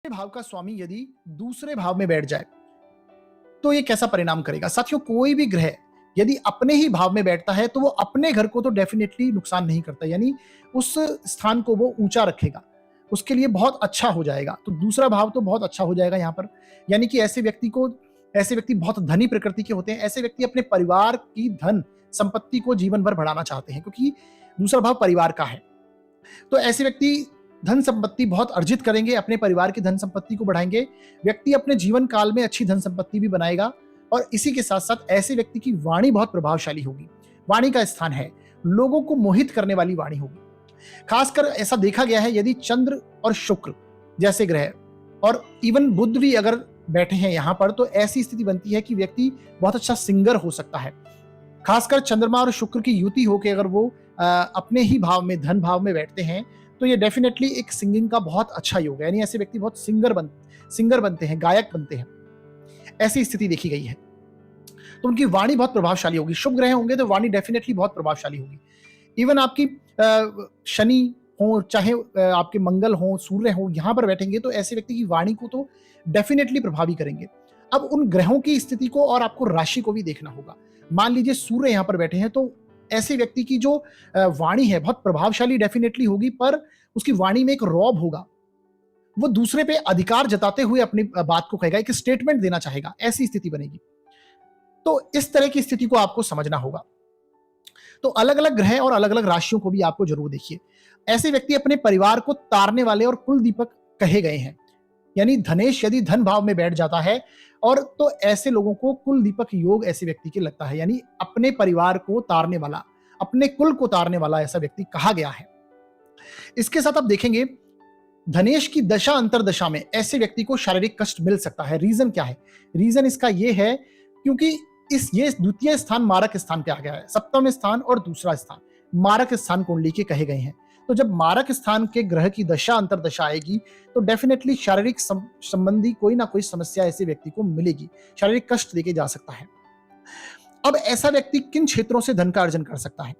भाव का स्वामी यदि दूसरे भाव में बैठ जाए तो ये कैसा परिणाम करेगा? साथियों, कोई भी ग्रह यदि अपने ही भाव में बैठता है तो वो अपने घर को तो डेफिनेटली नुकसान नहीं करता, यानी उस स्थान को वो ऊंचा रखेगा, उसके लिए बहुत अच्छा हो जाएगा। तो दूसरा भाव तो बहुत अच्छा हो जाएगा यहाँ पर, यानी कि ऐसे व्यक्ति बहुत धनी प्रकृति के होते हैं। ऐसे व्यक्ति अपने परिवार की धन संपत्ति को जीवन भर बढ़ाना चाहते हैं, क्योंकि दूसरा भाव परिवार का है। तो ऐसे व्यक्ति धन संपत्ति बहुत अर्जित करेंगे, अपने परिवार की धन संपत्ति को बढ़ाएंगे। व्यक्ति अपने जीवन काल में अच्छी धन संपत्ति भी बनाएगा, और इसी के साथ साथ ऐसे व्यक्ति की वाणी बहुत प्रभावशाली होगी। वाणी का स्थान है, लोगों को मोहित करने वाली वाणी होगी। खासकर ऐसा देखा गया है, यदि चंद्र और शुक्र जैसे ग्रह और इवन बुध भी अगर बैठे हैं यहां पर, तो ऐसी स्थिति बनती है कि व्यक्ति बहुत अच्छा सिंगर हो सकता है। खासकर चंद्रमा और शुक्र की युति होकर अगर वो अपने ही भाव में, धन भाव में बैठते हैं, तो ये डेफिनेटली एक सिंगिंग का बहुत अच्छा योग है, यानी ऐसे व्यक्ति बहुत सिंगर बनते हैं, गायक बनते हैं। ऐसी स्थिति देखी गई है, तो उनकी वाणी बहुत प्रभावशाली होगी। शुभ ग्रह होंगे तो वाणी डेफिनेटली बहुत प्रभावशाली होगी। इवन आपकी शनि हो, चाहे आपके मंगल हो, सूर्य हो, यहां पर बैठेंगे तो ऐसे व्यक्ति की वाणी को तो डेफिनेटली प्रभावी करेंगे। अब उन ग्रहों की स्थिति को और आपको राशि को भी देखना होगा। मान लीजिए सूर्य यहां पर बैठे हैं, तो ऐसे व्यक्ति की जो वाणी है बहुत प्रभावशाली डेफिनेटली होगी, पर उसकी वाणी में एक रौब होगा। वो दूसरे पे अधिकार जताते हुए अपनी बात को कहेगा, एक स्टेटमेंट देना चाहेगा, ऐसी स्थिति बनेगी। तो इस तरह की स्थिति को आपको समझना होगा। तो अलग अलग ग्रह और अलग अलग राशियों को भी आपको जरूर देखिए। ऐसे व्यक्ति अपने परिवार को तारने वाले और कुल दीपक कहे गए हैं, यानी धनेश यदि धन भाव में बैठ जाता है और तो ऐसे लोगों को कुल दीपक योग ऐसे व्यक्ति के लगता है, यानी अपने परिवार को तारने वाला, अपने कुल को तारने वाला ऐसा व्यक्ति कहा गया है। इसके साथ आप देखेंगे धनेश की दशा अंतरदशा में ऐसे व्यक्ति को शारीरिक कष्ट मिल सकता है। रीजन क्या है? रीजन इसका यह है क्योंकि ये द्वितीय स्थान मारक स्थान पे आ गया है। सप्तम स्थान और दूसरा स्थान मारक स्थान कुंडली के कहे गए हैं। तो जब मारक स्थान के ग्रह की दशा अंतरदशा आएगी तो डेफिनेटली शारीरिक संबंधी कोई ना कोई समस्या ऐसे व्यक्ति को मिलेगी, शारीरिक कष्ट देके जा सकता है। अब ऐसा व्यक्ति किन क्षेत्रों से धन का अर्जन कर सकता है?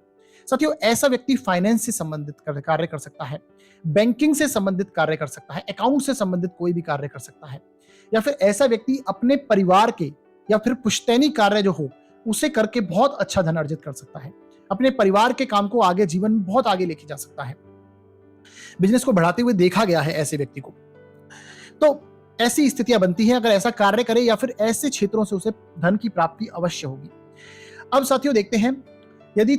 साथियों, ऐसा व्यक्ति फाइनेंस से संबंधित कार्य कर सकता है, बैंकिंग से संबंधित कार्य कर सकता है, अकाउंट से संबंधित कोई भी कार्य कर सकता है, या फिर ऐसा व्यक्ति अपने परिवार के या फिर पुश्तैनी कार्य जो हो उसे करके बहुत अच्छा धन अर्जित कर सकता है। अपने परिवार के काम को आगे जीवन में बहुत आगे लेके जा सकता है, बिजनेस को बढ़ाते हुए देखा गया है ऐसे व्यक्ति को। तो ऐसी स्थितियां बनती हैं अगर ऐसा कार्य करे या फिर ऐसे क्षेत्रों से उसे धन की प्राप्ति अवश्य होगी। अब साथियों देखते हैं, यदि